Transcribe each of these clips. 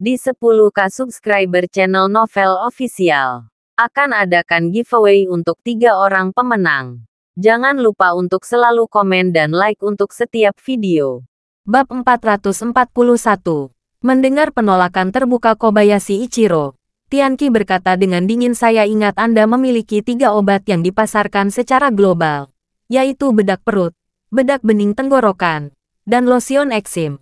Di 10K subscriber channel Novel Official, akan adakan giveaway untuk 3 orang pemenang. Jangan lupa untuk selalu komen dan like untuk setiap video. Bab 441. Mendengar penolakan terbuka Kobayashi Ichiro, Tianqi berkata dengan dingin, saya ingat Anda memiliki 3 obat yang dipasarkan secara global, yaitu bedak perut, bedak bening tenggorokan, dan lotion eksim.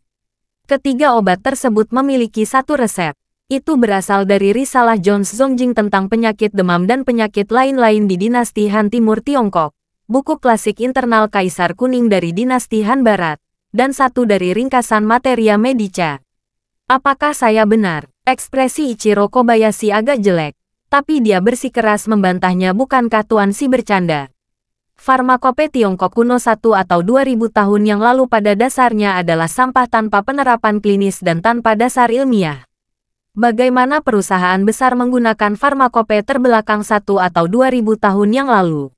Ketiga obat tersebut memiliki satu resep. Itu berasal dari risalah Jones Zongjing tentang penyakit demam dan penyakit lain-lain di dinasti Han Timur Tiongkok, buku klasik internal Kaisar Kuning dari dinasti Han Barat, dan satu dari ringkasan Materia Medica. Apakah saya benar? Ekspresi Ichiro Kobayashi agak jelek, tapi dia bersikeras membantahnya. Bukankah Tuan Si bercanda? Farmakope Tiongkok kuno 1 atau 2000 tahun yang lalu pada dasarnya adalah sampah tanpa penerapan klinis dan tanpa dasar ilmiah. Bagaimana perusahaan besar menggunakan farmakope terbelakang 1 atau 2000 tahun yang lalu?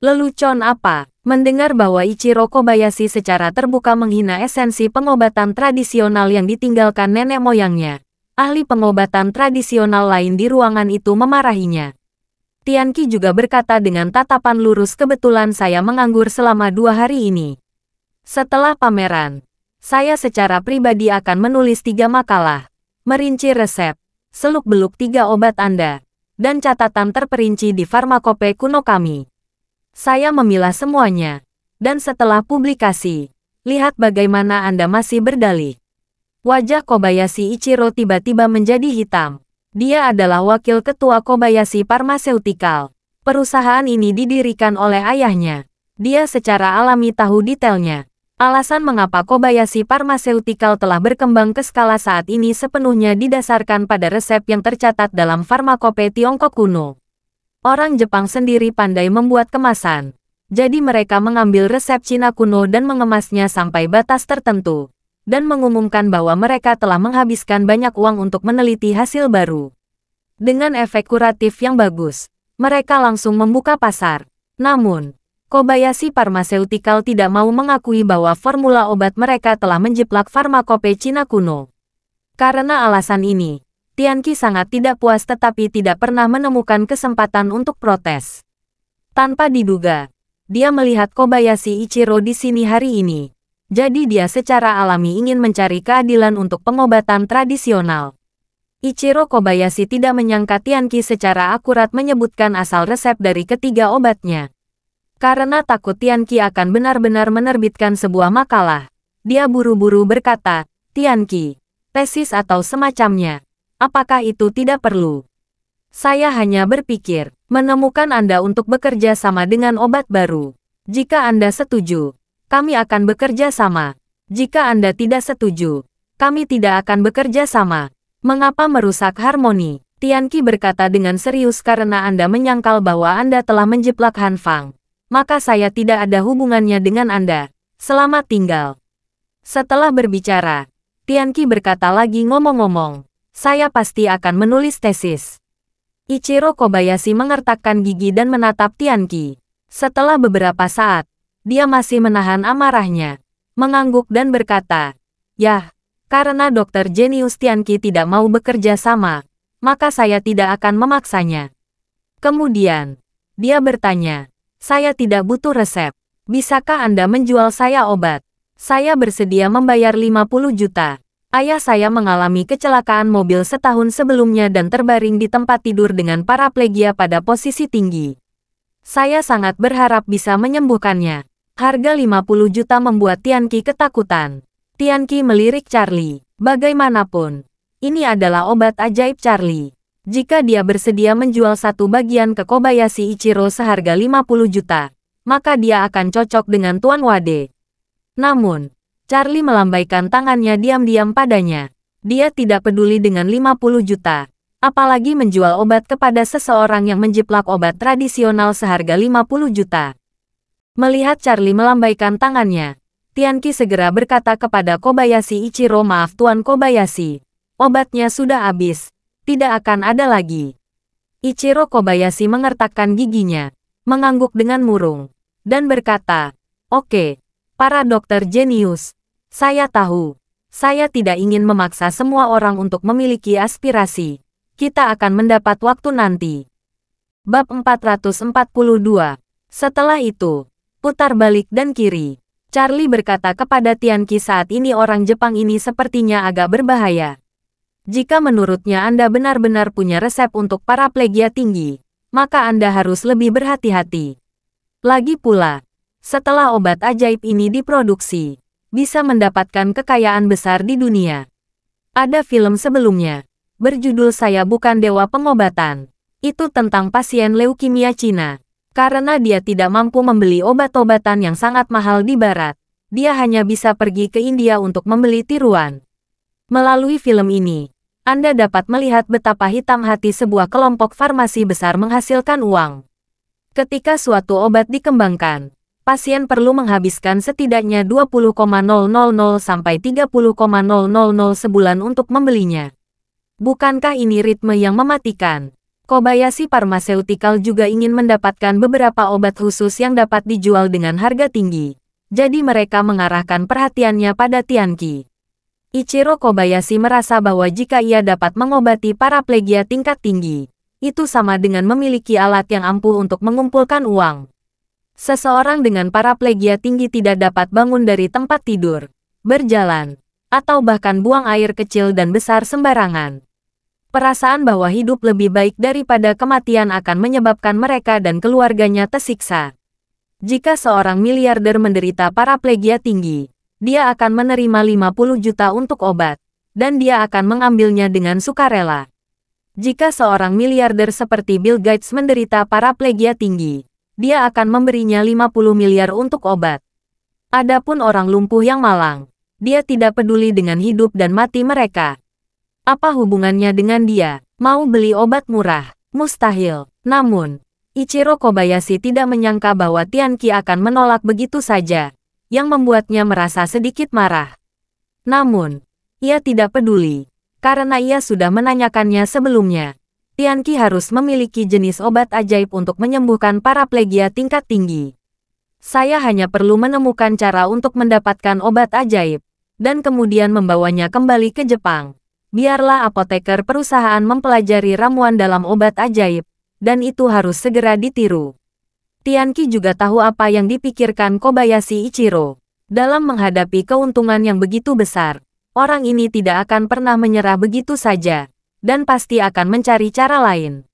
Lelucon apa? Mendengar bahwa Ichiro Kobayashi secara terbuka menghina esensi pengobatan tradisional yang ditinggalkan nenek moyangnya, ahli pengobatan tradisional lain di ruangan itu memarahinya. Tianqi juga berkata dengan tatapan lurus, kebetulan saya menganggur selama 2 hari ini. Setelah pameran, saya secara pribadi akan menulis 3 makalah, merinci resep, seluk-beluk 3 obat Anda, dan catatan terperinci di farmakope kuno kami. Saya memilah semuanya, dan setelah publikasi, lihat bagaimana Anda masih berdalih. Wajah Kobayashi Ichiro tiba-tiba menjadi hitam. Dia adalah wakil ketua Kobayashi Pharmaceutical. Perusahaan ini didirikan oleh ayahnya. Dia secara alami tahu detailnya. Alasan mengapa Kobayashi Pharmaceutical telah berkembang ke skala saat ini sepenuhnya didasarkan pada resep yang tercatat dalam farmakope Tiongkok kuno. Orang Jepang sendiri pandai membuat kemasan. Jadi mereka mengambil resep Cina kuno dan mengemasnya sampai batas tertentu, dan mengumumkan bahwa mereka telah menghabiskan banyak uang untuk meneliti hasil baru. Dengan efek kuratif yang bagus, mereka langsung membuka pasar. Namun, Kobayashi Pharmaceutical tidak mau mengakui bahwa formula obat mereka telah menjiplak farmakope Cina kuno. Karena alasan ini, Tianqi sangat tidak puas tetapi tidak pernah menemukan kesempatan untuk protes. Tanpa diduga, dia melihat Kobayashi Ichiro di sini hari ini. Jadi dia secara alami ingin mencari keadilan untuk pengobatan tradisional. Ichiro Kobayashi tidak menyangka Tianqi secara akurat menyebutkan asal resep dari ketiga obatnya. Karena takut Tianqi akan benar-benar menerbitkan sebuah makalah, dia buru-buru berkata, Tianqi, tesis atau semacamnya, apakah itu tidak perlu? Saya hanya berpikir, menemukan Anda untuk bekerja sama dengan obat baru. Jika Anda setuju, kami akan bekerja sama. Jika Anda tidak setuju, kami tidak akan bekerja sama. Mengapa merusak harmoni? Tianqi berkata dengan serius, karena Anda menyangkal bahwa Anda telah menjiplak Han Fang. Maka saya tidak ada hubungannya dengan Anda. Selamat tinggal. Setelah berbicara, Tianqi berkata lagi, ngomong-ngomong, saya pasti akan menulis tesis. Ichiro Kobayashi mengertakkan gigi dan menatap Tianqi. Setelah beberapa saat, dia masih menahan amarahnya, mengangguk dan berkata, "Yah, karena Dr. Jenius Tianqi tidak mau bekerja sama, maka saya tidak akan memaksanya." Kemudian, dia bertanya, "Saya tidak butuh resep. Bisakah Anda menjual saya obat? Saya bersedia membayar 50 juta. Ayah saya mengalami kecelakaan mobil setahun sebelumnya dan terbaring di tempat tidur dengan paraplegia pada posisi tinggi. Saya sangat berharap bisa menyembuhkannya." Harga 50 juta membuat Tianqi ketakutan. Tianqi melirik Charlie. Bagaimanapun, ini adalah obat ajaib Charlie. Jika dia bersedia menjual satu bagian ke Kobayashi Ichiro seharga 50 juta, maka dia akan cocok dengan Tuan Wade. Namun, Charlie melambaikan tangannya diam-diam padanya. Dia tidak peduli dengan 50 juta. Apalagi menjual obat kepada seseorang yang menjiplak obat tradisional seharga 50 juta. Melihat Charlie melambaikan tangannya, Tianqi segera berkata kepada Kobayashi Ichiro, "Maaf Tuan Kobayashi, obatnya sudah habis, tidak akan ada lagi." Ichiro Kobayashi mengertakkan giginya, mengangguk dengan murung, dan berkata, "Oke, para dokter jenius, saya tahu. Saya tidak ingin memaksa semua orang untuk memiliki aspirasi. Kita akan mendapat waktu nanti. Bab 442. Setelah itu, putar balik dan kiri. Charlie berkata kepada Tianqi saat ini orang Jepang ini sepertinya agak berbahaya. Jika menurutnya Anda benar-benar punya resep untuk paraplegia tinggi, maka Anda harus lebih berhati-hati. Lagi pula, setelah obat ajaib ini diproduksi, bisa mendapatkan kekayaan besar di dunia. Ada film sebelumnya, berjudul Saya Bukan Dewa Pengobatan. Itu tentang pasien leukemia Cina. Karena dia tidak mampu membeli obat-obatan yang sangat mahal di barat, dia hanya bisa pergi ke India untuk membeli tiruan. Melalui film ini, Anda dapat melihat betapa hitam hati sebuah kelompok farmasi besar menghasilkan uang. Ketika suatu obat dikembangkan, pasien perlu menghabiskan setidaknya 20,000 sampai 30,000 sebulan untuk membelinya. Bukankah ini ritme yang mematikan? Kobayashi Pharmaceutical juga ingin mendapatkan beberapa obat khusus yang dapat dijual dengan harga tinggi. Jadi mereka mengarahkan perhatiannya pada Tianqi. Ichiro Kobayashi merasa bahwa jika ia dapat mengobati paraplegia tingkat tinggi, itu sama dengan memiliki alat yang ampuh untuk mengumpulkan uang. Seseorang dengan paraplegia tinggi tidak dapat bangun dari tempat tidur, berjalan, atau bahkan buang air kecil dan besar sembarangan. Perasaan bahwa hidup lebih baik daripada kematian akan menyebabkan mereka dan keluarganya tersiksa. Jika seorang miliarder menderita paraplegia tinggi, dia akan menerima 50 juta untuk obat, dan dia akan mengambilnya dengan sukarela. Jika seorang miliarder seperti Bill Gates menderita paraplegia tinggi, dia akan memberinya 50 miliar untuk obat. Adapun orang lumpuh yang malang, dia tidak peduli dengan hidup dan mati mereka. Apa hubungannya dengan dia? Mau beli obat murah? Mustahil. Namun, Ichiro Kobayashi tidak menyangka bahwa Tianqi akan menolak begitu saja, yang membuatnya merasa sedikit marah. Namun, ia tidak peduli, karena ia sudah menanyakannya sebelumnya. Tianqi harus memiliki jenis obat ajaib untuk menyembuhkan paraplegia tingkat tinggi. Saya hanya perlu menemukan cara untuk mendapatkan obat ajaib, dan kemudian membawanya kembali ke Jepang. Biarlah apoteker perusahaan mempelajari ramuan dalam obat ajaib, dan itu harus segera ditiru. Tianqi juga tahu apa yang dipikirkan Kobayashi Ichiro. Dalam menghadapi keuntungan yang begitu besar, orang ini tidak akan pernah menyerah begitu saja, dan pasti akan mencari cara lain.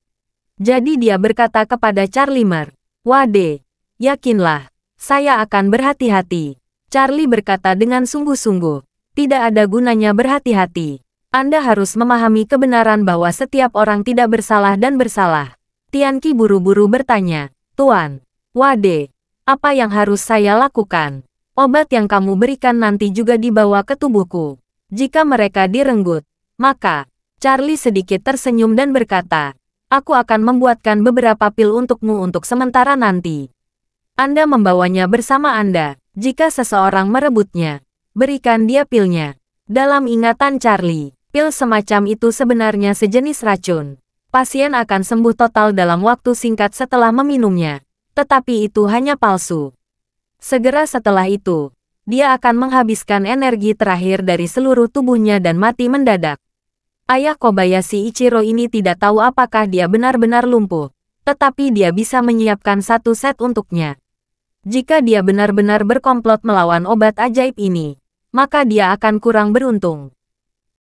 Jadi dia berkata kepada Charlie Mer, "Wade, yakinlah, saya akan berhati-hati." Charlie berkata dengan sungguh-sungguh, "Tidak ada gunanya berhati-hati. Anda harus memahami kebenaran bahwa setiap orang tidak bersalah dan bersalah." Tianqi buru-buru bertanya, "Tuan, Wade, apa yang harus saya lakukan? Obat yang kamu berikan nanti juga dibawa ke tubuhku. Jika mereka direnggut, maka..." Charlie sedikit tersenyum dan berkata, "Aku akan membuatkan beberapa pil untukmu untuk sementara nanti. Anda membawanya bersama Anda. Jika seseorang merebutnya, berikan dia pilnya." Dalam ingatan Charlie, pil semacam itu sebenarnya sejenis racun. Pasien akan sembuh total dalam waktu singkat setelah meminumnya. Tetapi itu hanya palsu. Segera setelah itu, dia akan menghabiskan energi terakhir dari seluruh tubuhnya dan mati mendadak. Ayah Kobayashi Ichiro ini tidak tahu apakah dia benar-benar lumpuh, tetapi dia bisa menyiapkan satu set untuknya. Jika dia benar-benar berkomplot melawan obat ajaib ini, maka dia akan kurang beruntung.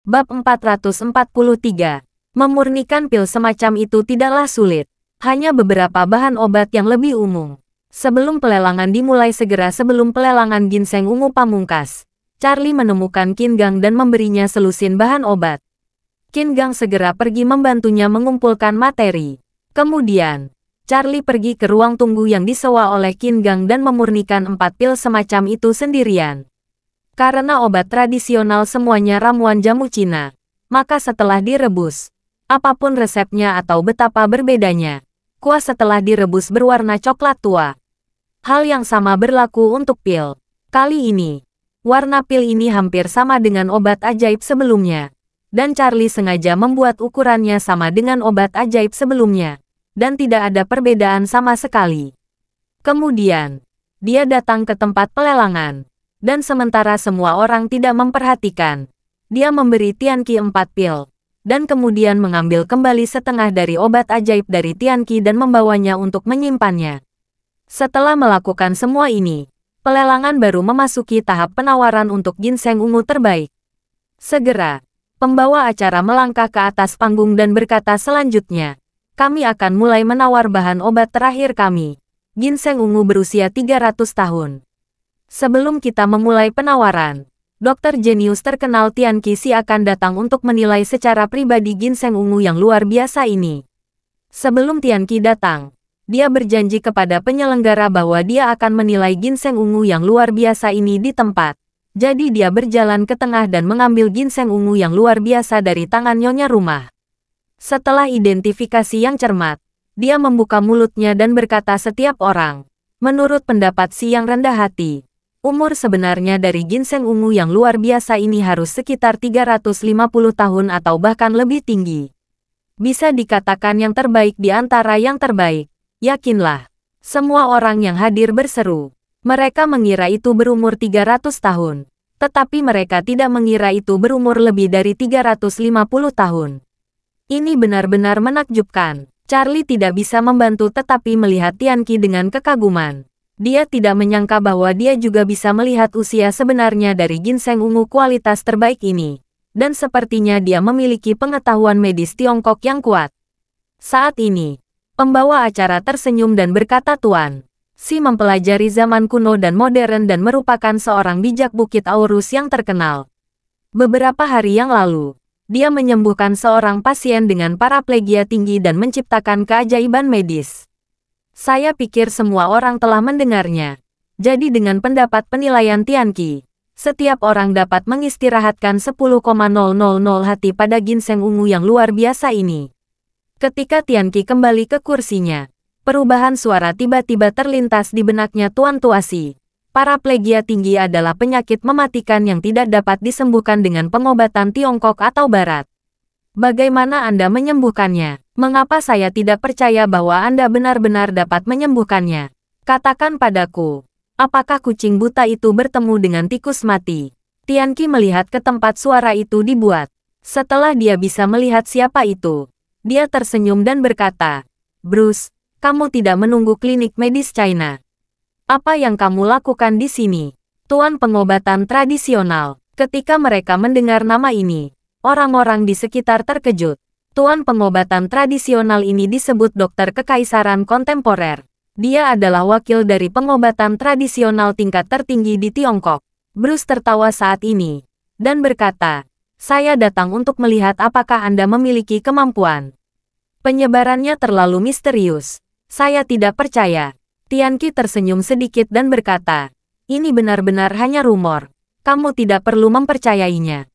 Bab 443. Memurnikan pil semacam itu tidaklah sulit. Hanya beberapa bahan obat yang lebih umum. Sebelum pelelangan dimulai segera sebelum pelelangan ginseng ungu pamungkas, Charlie menemukan Qin Gang dan memberinya selusin bahan obat. Qin Gang segera pergi membantunya mengumpulkan materi. Kemudian, Charlie pergi ke ruang tunggu yang disewa oleh Qin Gang dan memurnikan 4 pil semacam itu sendirian. Karena obat tradisional semuanya ramuan jamu Cina, maka setelah direbus, apapun resepnya atau betapa berbedanya, kuah setelah direbus berwarna coklat tua. Hal yang sama berlaku untuk pil. Kali ini, warna pil ini hampir sama dengan obat ajaib sebelumnya. Dan Charlie sengaja membuat ukurannya sama dengan obat ajaib sebelumnya, dan tidak ada perbedaan sama sekali. Kemudian, dia datang ke tempat pelelangan, Dan sementara semua orang tidak memperhatikan, dia memberi Tianqi 4 pil, dan kemudian mengambil kembali setengah dari obat ajaib dari Tianqi dan membawanya untuk menyimpannya. Setelah melakukan semua ini, pelelangan baru memasuki tahap penawaran untuk ginseng ungu terbaik. Segera, pembawa acara melangkah ke atas panggung dan berkata selanjutnya, kami akan mulai menawar bahan obat terakhir kami, ginseng ungu berusia 300 tahun. Sebelum kita memulai penawaran, dokter jenius terkenal Tianqi Xi akan datang untuk menilai secara pribadi ginseng ungu yang luar biasa ini. Sebelum Tianqi datang, dia berjanji kepada penyelenggara bahwa dia akan menilai ginseng ungu yang luar biasa ini di tempat. Jadi dia berjalan ke tengah dan mengambil ginseng ungu yang luar biasa dari tangan nyonya rumah. Setelah identifikasi yang cermat, dia membuka mulutnya dan berkata setiap orang, menurut pendapat si yang rendah hati, umur sebenarnya dari ginseng ungu yang luar biasa ini harus sekitar 350 tahun atau bahkan lebih tinggi. Bisa dikatakan yang terbaik di antara yang terbaik. Yakinlah. Semua orang yang hadir berseru. Mereka mengira itu berumur 300 tahun. Tetapi mereka tidak mengira itu berumur lebih dari 350 tahun. Ini benar-benar menakjubkan. Charlie tidak bisa membantu tetapi melihat Tianqi dengan kekaguman. Dia tidak menyangka bahwa dia juga bisa melihat usia sebenarnya dari ginseng ungu kualitas terbaik ini. Dan sepertinya dia memiliki pengetahuan medis Tiongkok yang kuat. Saat ini, pembawa acara tersenyum dan berkata Tuan, Xi mempelajari zaman kuno dan modern dan merupakan seorang bijak Bukit Aurus yang terkenal. Beberapa hari yang lalu, dia menyembuhkan seorang pasien dengan paraplegia tinggi dan menciptakan keajaiban medis. Saya pikir semua orang telah mendengarnya. Jadi dengan pendapat penilaian Tianqi, setiap orang dapat mengistirahatkan 10,000 hati pada ginseng ungu yang luar biasa ini. Ketika Tianqi kembali ke kursinya, perubahan suara tiba-tiba terlintas di benaknya Tuan Tuasi. Paraplegia tinggi adalah penyakit mematikan yang tidak dapat disembuhkan dengan pengobatan Tiongkok atau Barat. Bagaimana Anda menyembuhkannya? Mengapa saya tidak percaya bahwa Anda benar-benar dapat menyembuhkannya? Katakan padaku, apakah kucing buta itu bertemu dengan tikus mati? Tianqi melihat ke tempat suara itu dibuat. Setelah dia bisa melihat siapa itu, dia tersenyum dan berkata, Bruce, kamu tidak menunggu klinik medis China. Apa yang kamu lakukan di sini? Tuan pengobatan tradisional. Ketika mereka mendengar nama ini, orang-orang di sekitar terkejut. Tuan pengobatan tradisional ini disebut dokter kekaisaran kontemporer. Dia adalah wakil dari pengobatan tradisional tingkat tertinggi di Tiongkok. Bruce tertawa saat ini, dan berkata, saya datang untuk melihat apakah Anda memiliki kemampuan. Penyebarannya terlalu misterius. Saya tidak percaya. Tianqi tersenyum sedikit dan berkata, ini benar-benar hanya rumor. Kamu tidak perlu mempercayainya.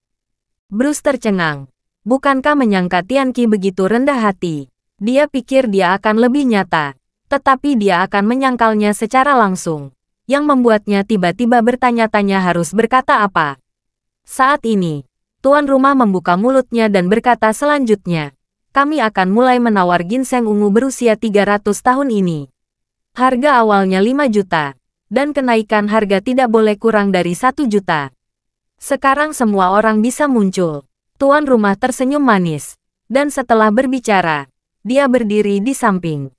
Bruce tercengang. Bukankah menyangka Tianqi begitu rendah hati? Dia pikir dia akan lebih nyata, tetapi dia akan menyangkalnya secara langsung, yang membuatnya tiba-tiba bertanya-tanya harus berkata apa. Saat ini, tuan rumah membuka mulutnya dan berkata selanjutnya, kami akan mulai menawar ginseng ungu berusia 300 tahun ini. Harga awalnya 5 juta, dan kenaikan harga tidak boleh kurang dari 1 juta. Sekarang semua orang bisa muncul. Tuan rumah tersenyum manis, dan setelah berbicara, dia berdiri di samping.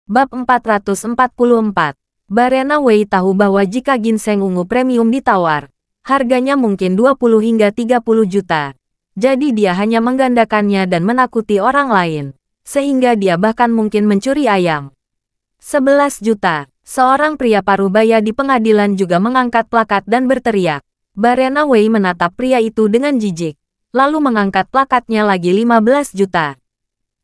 Bab 444. Barena Wei tahu bahwa jika ginseng ungu premium ditawar, harganya mungkin 20 hingga 30 juta. Jadi dia hanya menggandakannya dan menakuti orang lain, sehingga dia bahkan mungkin mencuri ayam. 11 juta. Seorang pria parubaya di pengadilan juga mengangkat plakat dan berteriak. Barena Wei menatap pria itu dengan jijik. Lalu mengangkat plakatnya lagi 15 juta.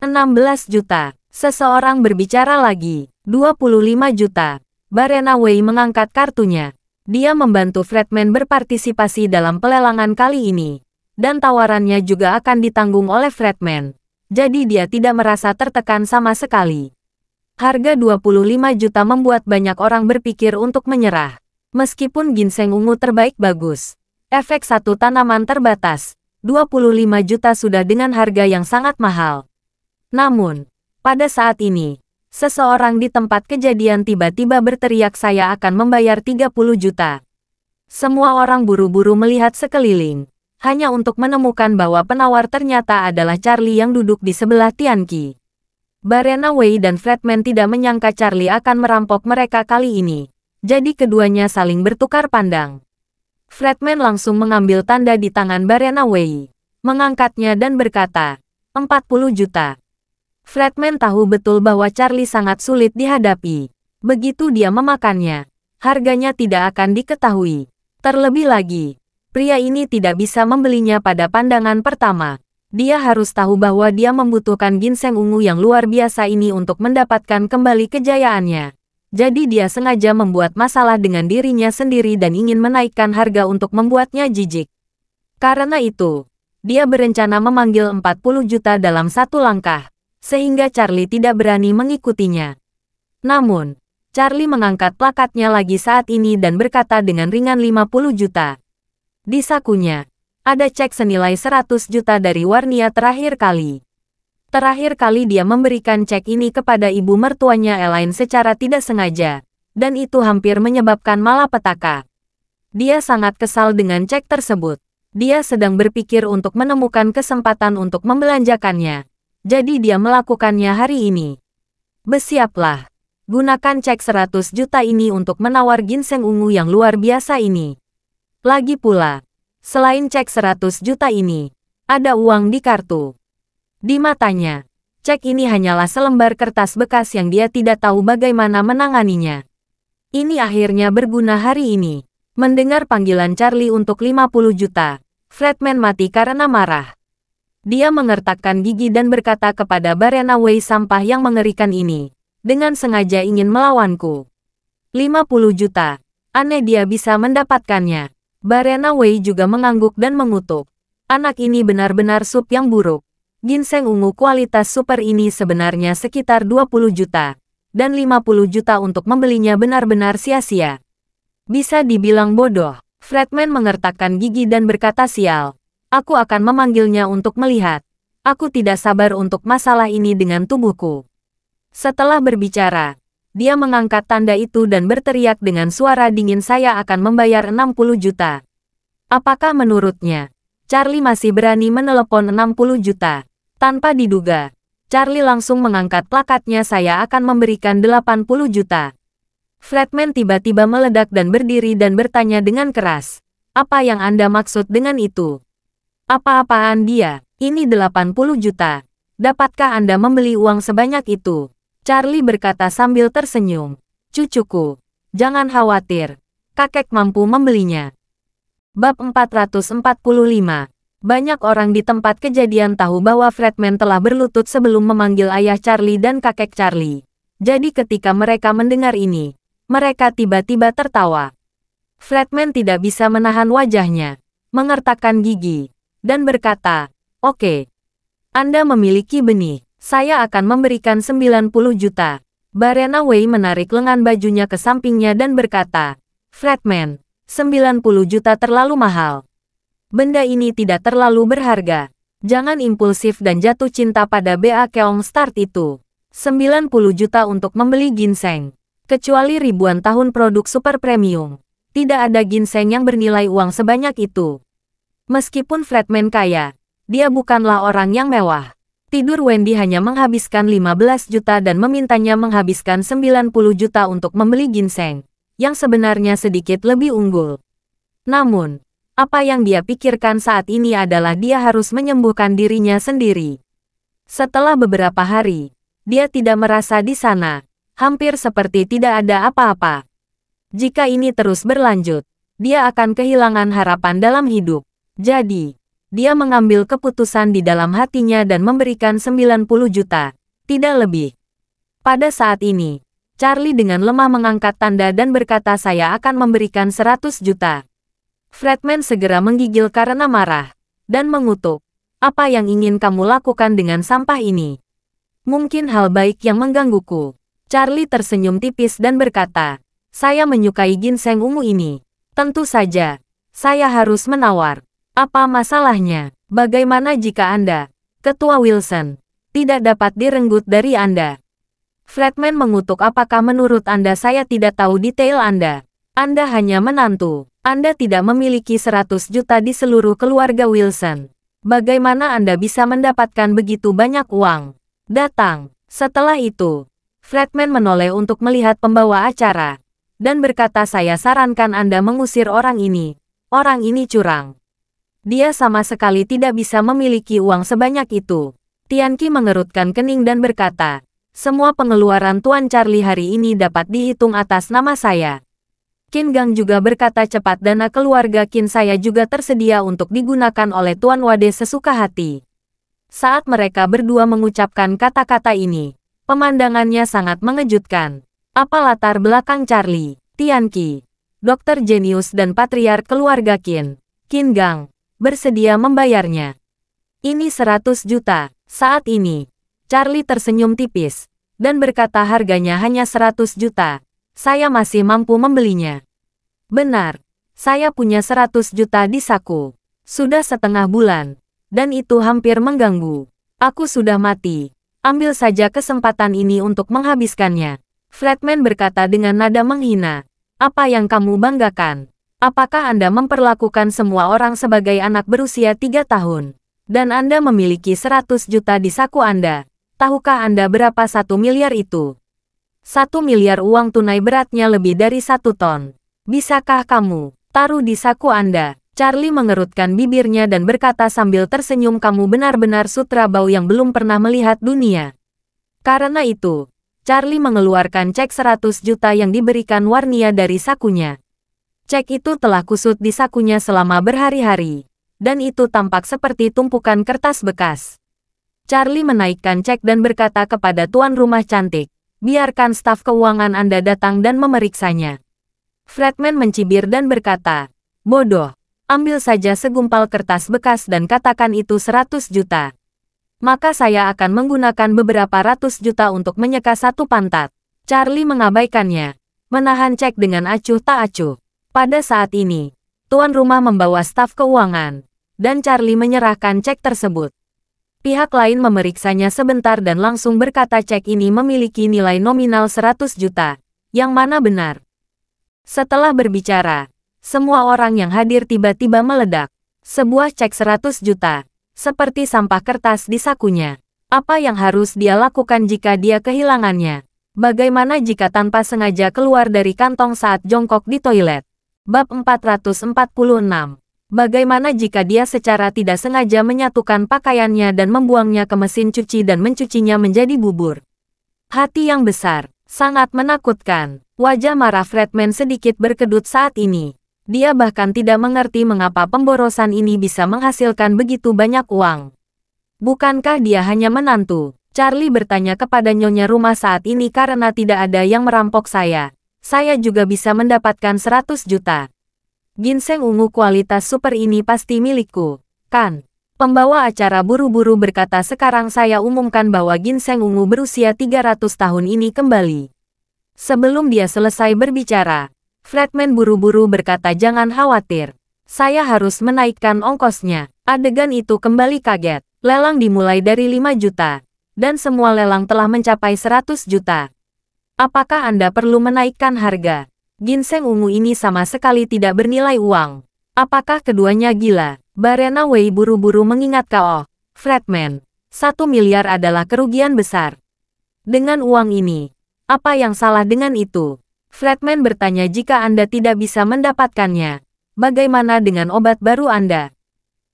16 juta. Seseorang berbicara lagi. 25 juta. Barena Wei mengangkat kartunya. Dia membantu Fredman berpartisipasi dalam pelelangan kali ini. Dan tawarannya juga akan ditanggung oleh Fredman. Jadi dia tidak merasa tertekan sama sekali. Harga 25 juta membuat banyak orang berpikir untuk menyerah. Meskipun ginseng ungu terbaik bagus. Efek satu tanaman terbatas. 25 juta sudah dengan harga yang sangat mahal. Namun, pada saat ini, seseorang di tempat kejadian tiba-tiba berteriak saya akan membayar 30 juta. Semua orang buru-buru melihat sekeliling, hanya untuk menemukan bahwa penawar ternyata adalah Charlie yang duduk di sebelah Tianqi. Barena Wei dan Fredman tidak menyangka Charlie akan merampok mereka kali ini, jadi keduanya saling bertukar pandang. Fredman langsung mengambil tanda di tangan Barena Wei, mengangkatnya dan berkata, 40 juta. Fredman tahu betul bahwa Charlie sangat sulit dihadapi. Begitu dia memakannya, harganya tidak akan diketahui. Terlebih lagi, pria ini tidak bisa membelinya pada pandangan pertama. Dia harus tahu bahwa dia membutuhkan ginseng ungu yang luar biasa ini untuk mendapatkan kembali kejayaannya. Jadi dia sengaja membuat masalah dengan dirinya sendiri dan ingin menaikkan harga untuk membuatnya jijik. Karena itu, dia berencana memanggil 40 juta dalam satu langkah, sehingga Charlie tidak berani mengikutinya. Namun, Charlie mengangkat plakatnya lagi saat ini dan berkata dengan ringan 50 juta. Di sakunya, ada cek senilai 100 juta dari Warnia terakhir kali. Terakhir kali dia memberikan cek ini kepada ibu mertuanya Elaine secara tidak sengaja, dan itu hampir menyebabkan malapetaka. Dia sangat kesal dengan cek tersebut. Dia sedang berpikir untuk menemukan kesempatan untuk membelanjakannya. Jadi dia melakukannya hari ini. Bersiaplah. Gunakan cek 100 juta ini untuk menawar ginseng ungu yang luar biasa ini. Lagi pula, selain cek 100 juta ini, ada uang di kartu. Di matanya, cek ini hanyalah selembar kertas bekas yang dia tidak tahu bagaimana menanganinya. Ini akhirnya berguna hari ini. Mendengar panggilan Charlie untuk 50 juta, Fredman mati karena marah. Dia mengertakkan gigi dan berkata kepada Barena Wei sampah yang mengerikan ini. Dengan sengaja ingin melawanku. 50 juta. Aneh dia bisa mendapatkannya. Barena Wei juga mengangguk dan mengutuk. Anak ini benar-benar sup yang buruk. Ginseng ungu kualitas super ini sebenarnya sekitar 20 juta. Dan 50 juta untuk membelinya benar-benar sia-sia. Bisa dibilang bodoh. Fredman mengertakkan gigi dan berkata sial. Aku akan memanggilnya untuk melihat. Aku tidak sabar untuk masalah ini dengan tubuhku. Setelah berbicara, dia mengangkat tanda itu dan berteriak dengan suara dingin, saya akan membayar 60 juta. Apakah menurutnya, Charlie masih berani menelepon 60 juta? Tanpa diduga, Charlie langsung mengangkat plakatnya, saya akan memberikan 80 juta. Fredman tiba-tiba meledak dan berdiri dan bertanya dengan keras. Apa yang Anda maksud dengan itu? Apa-apaan dia? Ini 80 juta. Dapatkah Anda membeli uang sebanyak itu? Charlie berkata sambil tersenyum. Cucuku, jangan khawatir. Kakek mampu membelinya. Bab 445. Banyak orang di tempat kejadian tahu bahwa Fredman telah berlutut sebelum memanggil ayah Charlie dan kakek Charlie. Jadi ketika mereka mendengar ini, mereka tiba-tiba tertawa. Fredman tidak bisa menahan wajahnya, mengertakkan gigi, dan berkata, oke. Anda memiliki benih. Saya akan memberikan 90 juta. Barena Wei menarik lengan bajunya ke sampingnya dan berkata, Fredman, 90 juta terlalu mahal. Benda ini tidak terlalu berharga. Jangan impulsif dan jatuh cinta pada BA Keong Start itu. 90 juta untuk membeli ginseng. Kecuali ribuan tahun produk super premium. Tidak ada ginseng yang bernilai uang sebanyak itu. Meskipun Fredman kaya, dia bukanlah orang yang mewah. Tidur Wendy hanya menghabiskan 15 juta dan memintanya menghabiskan 90 juta untuk membeli ginseng, yang sebenarnya sedikit lebih unggul. Namun, apa yang dia pikirkan saat ini adalah dia harus menyembuhkan dirinya sendiri. Setelah beberapa hari, dia tidak merasa di sana, hampir seperti tidak ada apa-apa. Jika ini terus berlanjut, dia akan kehilangan harapan dalam hidup. Jadi, dia mengambil keputusan di dalam hatinya dan memberikan 90 juta, tidak lebih. Pada saat ini, Charlie dengan lemah mengangkat tanda dan berkata saya akan memberikan 100 juta. Fredman segera menggigil karena marah, dan mengutuk. Apa yang ingin kamu lakukan dengan sampah ini? Mungkin hal baik yang menggangguku. Charlie tersenyum tipis dan berkata, saya menyukai ginseng ungu ini. Tentu saja, saya harus menawar. Apa masalahnya? Bagaimana jika Anda, Ketua Wilson, tidak dapat direnggut dari Anda? Fredman mengutuk apakah menurut Anda saya tidak tahu detail Anda? Anda hanya menantu. Anda tidak memiliki 100 juta di seluruh keluarga Wilson. Bagaimana Anda bisa mendapatkan begitu banyak uang? Datang. Setelah itu, Fredman menoleh untuk melihat pembawa acara dan berkata, saya sarankan Anda mengusir orang ini. Orang ini curang. Dia sama sekali tidak bisa memiliki uang sebanyak itu. Tianqi mengerutkan kening dan berkata, semua pengeluaran Tuan Charlie hari ini dapat dihitung atas nama saya. Qin Gang juga berkata, cepat, dana keluarga Qin saya juga tersedia untuk digunakan oleh Tuan Wade sesuka hati. Saat mereka berdua mengucapkan kata-kata ini, pemandangannya sangat mengejutkan. Apa latar belakang Charlie, Tianqi, dokter jenius dan patriark keluarga Qin, Qin Gang, bersedia membayarnya? Ini 100 juta. Saat ini, Charlie tersenyum tipis dan berkata, harganya hanya 100 juta. Saya masih mampu membelinya. Benar, saya punya 100 juta di saku. Sudah setengah bulan, dan itu hampir mengganggu. Aku sudah mati. Ambil saja kesempatan ini untuk menghabiskannya. Fredman berkata dengan nada menghina. Apa yang kamu banggakan? Apakah Anda memperlakukan semua orang sebagai anak berusia 3 tahun? Dan Anda memiliki 100 juta di saku Anda. Tahukah Anda berapa 1 miliar itu? 1 miliar uang tunai beratnya lebih dari 1 ton. Bisakah kamu taruh di saku Anda? Charlie mengerutkan bibirnya dan berkata sambil tersenyum, kamu benar-benar sutrabau yang belum pernah melihat dunia. Karena itu, Charlie mengeluarkan cek 100 juta yang diberikan Warnia dari sakunya. Cek itu telah kusut di sakunya selama berhari-hari, dan itu tampak seperti tumpukan kertas bekas. Charlie menaikkan cek dan berkata kepada tuan rumah cantik, biarkan staf keuangan Anda datang dan memeriksanya. Fredman mencibir dan berkata, bodoh, ambil saja segumpal kertas bekas dan katakan itu 100 juta. Maka saya akan menggunakan beberapa ratus juta untuk menyeka satu pantat. Charlie mengabaikannya, menahan cek dengan acuh tak acuh. Pada saat ini, tuan rumah membawa staf keuangan, dan Charlie menyerahkan cek tersebut. Pihak lain memeriksanya sebentar dan langsung berkata cek ini memiliki nilai nominal 100 juta, yang mana benar. Setelah berbicara, semua orang yang hadir tiba-tiba meledak. Sebuah cek 100 juta, seperti sampah kertas di sakunya. Apa yang harus dia lakukan jika dia kehilangannya? Bagaimana jika tanpa sengaja keluar dari kantong saat jongkok di toilet? Bab 446. Bagaimana jika dia secara tidak sengaja menyatukan pakaiannya dan membuangnya ke mesin cuci dan mencucinya menjadi bubur? Hati yang besar, sangat menakutkan. Wajah marah Fredman sedikit berkedut saat ini. Dia bahkan tidak mengerti mengapa pemborosan ini bisa menghasilkan begitu banyak uang. Bukankah dia hanya menantu? Charlie bertanya kepada nyonya rumah saat ini, karena tidak ada yang merampok saya. Saya juga bisa mendapatkan 100 juta. Ginseng ungu kualitas super ini pasti milikku, kan? Pembawa acara buru-buru berkata, sekarang saya umumkan bahwa ginseng ungu berusia 300 tahun ini kembali. Sebelum dia selesai berbicara, Fredman buru-buru berkata, jangan khawatir. Saya harus menaikkan ongkosnya. Adegan itu kembali kaget. Lelang dimulai dari 5 juta. Dan semua lelang telah mencapai 100 juta. Apakah Anda perlu menaikkan harga? Ginseng ungu ini sama sekali tidak bernilai uang. Apakah keduanya gila? Barena Wei buru-buru mengingatkan, oh, Fredman, 1 miliar adalah kerugian besar. Dengan uang ini, apa yang salah dengan itu? Fredman bertanya, jika Anda tidak bisa mendapatkannya, bagaimana dengan obat baru Anda?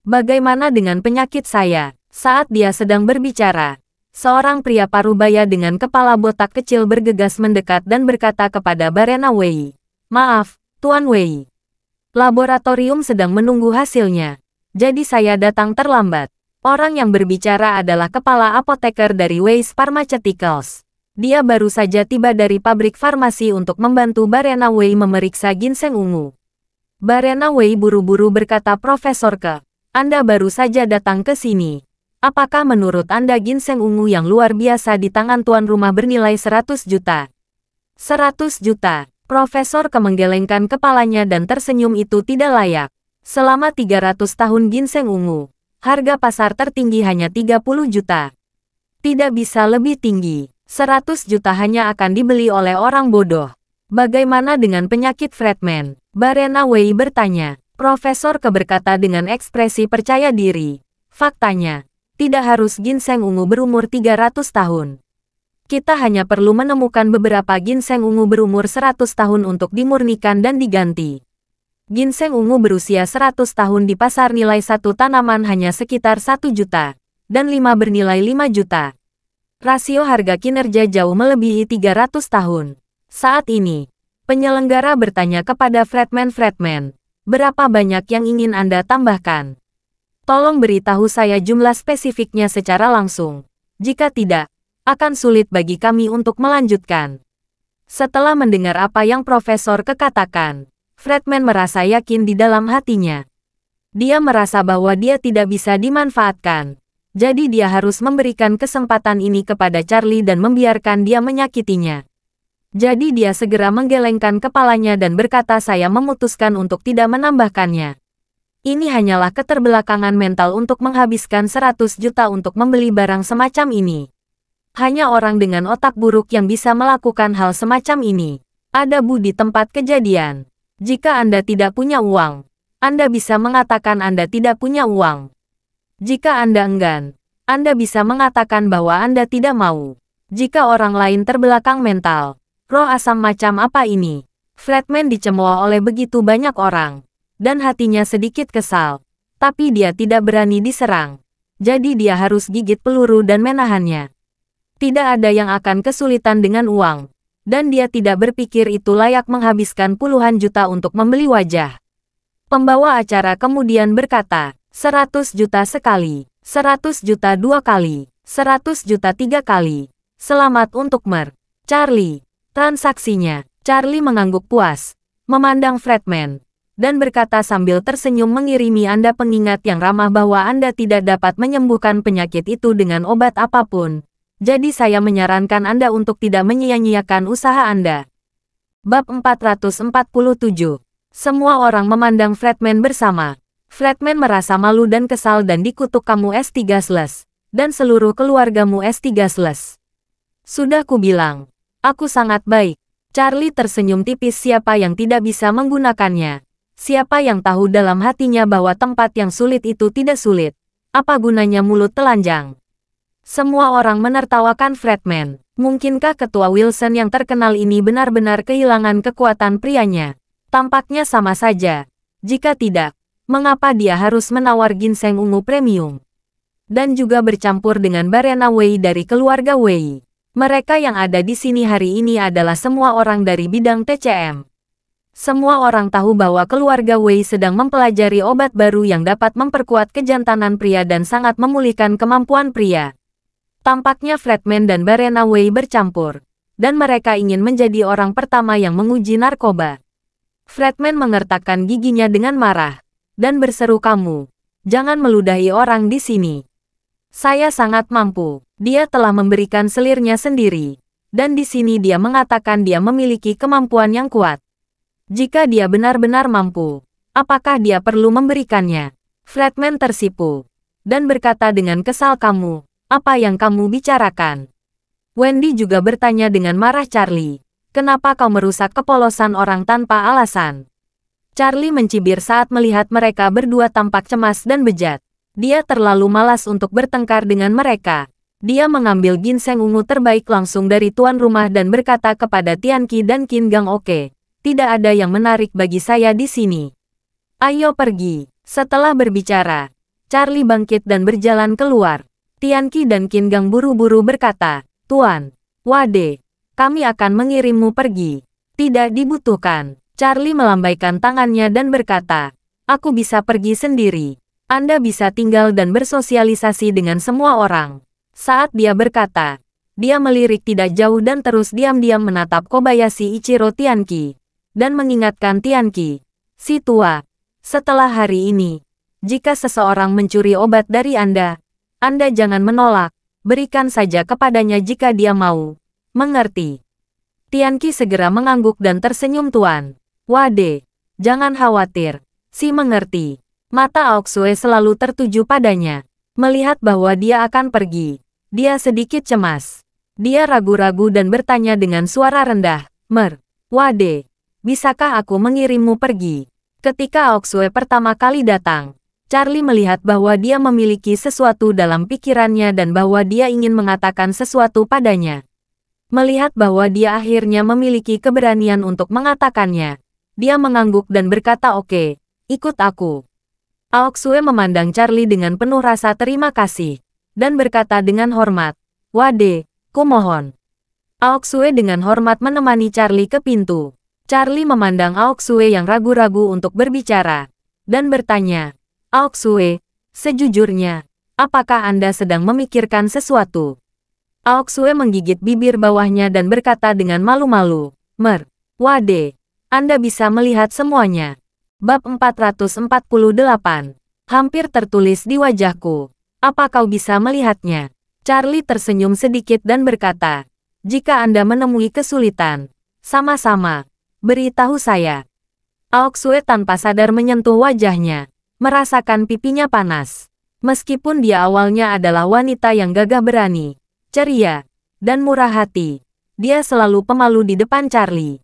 Bagaimana dengan penyakit saya? Saat dia sedang berbicara, seorang pria parubaya dengan kepala botak kecil bergegas mendekat dan berkata kepada Barena Wei, maaf, Tuan Wei. Laboratorium sedang menunggu hasilnya, jadi saya datang terlambat. Orang yang berbicara adalah kepala apoteker dari Wei's Pharmaceuticals. Dia baru saja tiba dari pabrik farmasi untuk membantu Barena Wei memeriksa ginseng ungu. Barena Wei buru-buru berkata, Profesor Ke, Anda baru saja datang ke sini. Apakah menurut Anda ginseng ungu yang luar biasa di tangan tuan rumah bernilai 100 juta? 100 juta. Profesor Ke menggelengkan kepalanya dan tersenyum, itu tidak layak. Selama 300 tahun ginseng ungu, harga pasar tertinggi hanya 30 juta. Tidak bisa lebih tinggi. 100 juta hanya akan dibeli oleh orang bodoh. Bagaimana dengan penyakit Fredman? Barena Wei bertanya. Profesor Ke berkata dengan ekspresi percaya diri. Faktanya, tidak harus ginseng ungu berumur 300 tahun. Kita hanya perlu menemukan beberapa ginseng ungu berumur 100 tahun untuk dimurnikan dan diganti. Ginseng ungu berusia 100 tahun di pasar nilai satu tanaman hanya sekitar 1 juta, dan 5 bernilai 5 juta. Rasio harga kinerja jauh melebihi 300 tahun. Saat ini, penyelenggara bertanya kepada Fredman, berapa banyak yang ingin Anda tambahkan? Tolong beritahu saya jumlah spesifiknya secara langsung. Jika tidak, akan sulit bagi kami untuk melanjutkan. Setelah mendengar apa yang Profesor Ke katakan, Fredman merasa yakin di dalam hatinya. Dia merasa bahwa dia tidak bisa dimanfaatkan. Jadi dia harus memberikan kesempatan ini kepada Charlie dan membiarkan dia menyakitinya. Jadi dia segera menggelengkan kepalanya dan berkata, saya memutuskan untuk tidak menambahkannya. Ini hanyalah keterbelakangan mental untuk menghabiskan 100 juta untuk membeli barang semacam ini. Hanya orang dengan otak buruk yang bisa melakukan hal semacam ini. Ada Bu di tempat kejadian. Jika Anda tidak punya uang, Anda bisa mengatakan Anda tidak punya uang. Jika Anda enggan, Anda bisa mengatakan bahwa Anda tidak mau. Jika orang lain terbelakang mental, roh asam macam apa ini? Fredman dicemooh oleh begitu banyak orang. Dan hatinya sedikit kesal. Tapi dia tidak berani diserang. Jadi dia harus gigit peluru dan menahannya. Tidak ada yang akan kesulitan dengan uang. Dan dia tidak berpikir itu layak menghabiskan puluhan juta untuk membeli wajah. Pembawa acara kemudian berkata, 100 juta sekali, 100 juta 2 kali, 100 juta 3 kali. Selamat untuk Charlie. Transaksinya. Charlie mengangguk puas, memandang Fredman, dan berkata sambil tersenyum, mengirimi Anda pengingat yang ramah bahwa Anda tidak dapat menyembuhkan penyakit itu dengan obat apapun. Jadi saya menyarankan Anda untuk tidak menyia-nyiakan usaha Anda. Bab 447. Semua orang memandang Fredman bersama. Fredman merasa malu dan kesal dan dikutuk, kamu S3 dan seluruh keluargamu S3. Sudah kubilang, aku sangat baik. Charlie tersenyum tipis, siapa yang tidak bisa menggunakannya? Siapa yang tahu dalam hatinya bahwa tempat yang sulit itu tidak sulit? Apa gunanya mulut telanjang? Semua orang menertawakan Fredman. Mungkinkah Ketua Wilson yang terkenal ini benar-benar kehilangan kekuatan prianya? Tampaknya sama saja. Jika tidak, mengapa dia harus menawar ginseng ungu premium? Dan juga bercampur dengan Barena Wei dari keluarga Wei. Mereka yang ada di sini hari ini adalah semua orang dari bidang TCM. Semua orang tahu bahwa keluarga Wei sedang mempelajari obat baru yang dapat memperkuat kejantanan pria dan sangat memulihkan kemampuan pria. Tampaknya Fredman dan Barena Wei bercampur, dan mereka ingin menjadi orang pertama yang menguji narkoba. Fredman mengertakkan giginya dengan marah, dan berseru, kamu, jangan meludahi orang di sini. Saya sangat mampu. Dia telah memberikan selirnya sendiri. Dan di sini dia mengatakan dia memiliki kemampuan yang kuat. Jika dia benar-benar mampu, apakah dia perlu memberikannya? Fredman tersipu. Dan berkata dengan kesal, kamu, apa yang kamu bicarakan? Wendy juga bertanya dengan marah, Charlie, kenapa kau merusak kepolosan orang tanpa alasan? Charlie mencibir saat melihat mereka berdua tampak cemas dan bejat. Dia terlalu malas untuk bertengkar dengan mereka. Dia mengambil ginseng ungu terbaik langsung dari tuan rumah dan berkata kepada Tianqi dan Qin Gang, oke, tidak ada yang menarik bagi saya di sini. Ayo pergi. Setelah berbicara, Charlie bangkit dan berjalan keluar. Tianqi dan Qin Gang buru-buru berkata, Tuan, Wade, kami akan mengirimmu pergi. Tidak dibutuhkan. Charlie melambaikan tangannya dan berkata, aku bisa pergi sendiri. Anda bisa tinggal dan bersosialisasi dengan semua orang. Saat dia berkata, dia melirik tidak jauh dan terus diam-diam menatap Kobayashi Ichiro Tianqi, dan mengingatkan Tianqi, si tua, setelah hari ini, jika seseorang mencuri obat dari Anda jangan menolak, berikan saja kepadanya jika dia mau. Mengerti? Tianqi segera mengangguk dan tersenyum, Tuan Wade, jangan khawatir, si mengerti. Mata Aoksue selalu tertuju padanya. Melihat bahwa dia akan pergi, dia sedikit cemas. Dia ragu-ragu dan bertanya dengan suara rendah, Wade, bisakah aku mengirimmu pergi? Ketika Aoksue pertama kali datang, Charlie melihat bahwa dia memiliki sesuatu dalam pikirannya dan bahwa dia ingin mengatakan sesuatu padanya. Melihat bahwa dia akhirnya memiliki keberanian untuk mengatakannya, dia mengangguk dan berkata, "Oke, ikut aku." Aoksue memandang Charlie dengan penuh rasa terima kasih, dan berkata dengan hormat, "Wade, kumohon." Aoksue dengan hormat menemani Charlie ke pintu. Charlie memandang Aoksue yang ragu-ragu untuk berbicara, dan bertanya, "Aoksue, sejujurnya, apakah Anda sedang memikirkan sesuatu?" Aoksue menggigit bibir bawahnya dan berkata dengan malu-malu, "Wade, Anda bisa melihat semuanya." Bab 448. Hampir tertulis di wajahku. Apa kau bisa melihatnya? Charlie tersenyum sedikit dan berkata, "Jika Anda menemui kesulitan, sama-sama, beritahu saya." Aoksue tanpa sadar menyentuh wajahnya, merasakan pipinya panas. Meskipun dia awalnya adalah wanita yang gagah berani, ceria, dan murah hati, dia selalu pemalu di depan Charlie.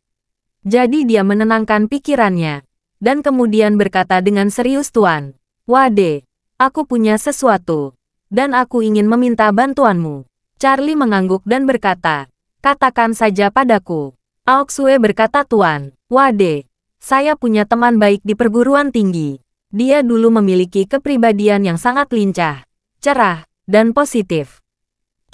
Jadi dia menenangkan pikirannya, dan kemudian berkata dengan serius, "Tuan Wade, aku punya sesuatu, dan aku ingin meminta bantuanmu." Charlie mengangguk dan berkata, "Katakan saja padaku." Aoksue berkata, "Tuan Wade, saya punya teman baik di perguruan tinggi. Dia dulu memiliki kepribadian yang sangat lincah, cerah, dan positif.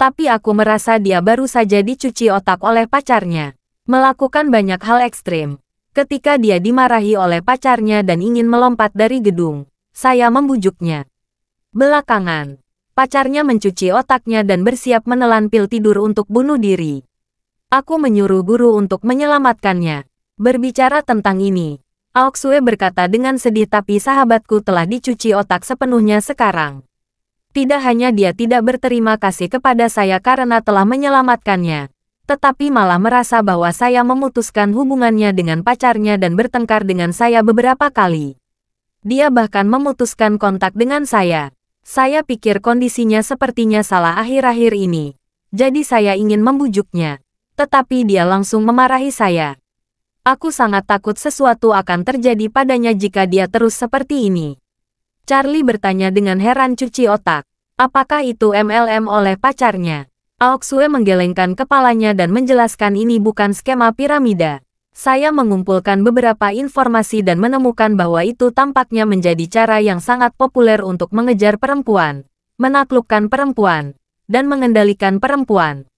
Tapi aku merasa dia baru saja dicuci otak oleh pacarnya, melakukan banyak hal ekstrim. Ketika dia dimarahi oleh pacarnya dan ingin melompat dari gedung, saya membujuknya. Belakangan, pacarnya mencuci otaknya dan bersiap menelan pil tidur untuk bunuh diri. Aku menyuruh guru untuk menyelamatkannya." Berbicara tentang ini, Aoksue berkata dengan sedih, "Tapi sahabatku telah dicuci otak sepenuhnya sekarang. Tidak hanya dia tidak berterima kasih kepada saya karena telah menyelamatkannya, tetapi malah merasa bahwa saya memutuskan hubungannya dengan pacarnya dan bertengkar dengan saya beberapa kali. Dia bahkan memutuskan kontak dengan saya. Saya pikir kondisinya sepertinya salah akhir-akhir ini. Jadi saya ingin membujuknya. Tetapi dia langsung memarahi saya. Aku sangat takut sesuatu akan terjadi padanya jika dia terus seperti ini." Charlie bertanya dengan heran, "Cuci otak? Apakah itu MLM oleh pacarnya?" Aoksue menggelengkan kepalanya dan menjelaskan, "Ini bukan skema piramida. Saya mengumpulkan beberapa informasi dan menemukan bahwa itu tampaknya menjadi cara yang sangat populer untuk mengejar perempuan, menaklukkan perempuan, dan mengendalikan perempuan."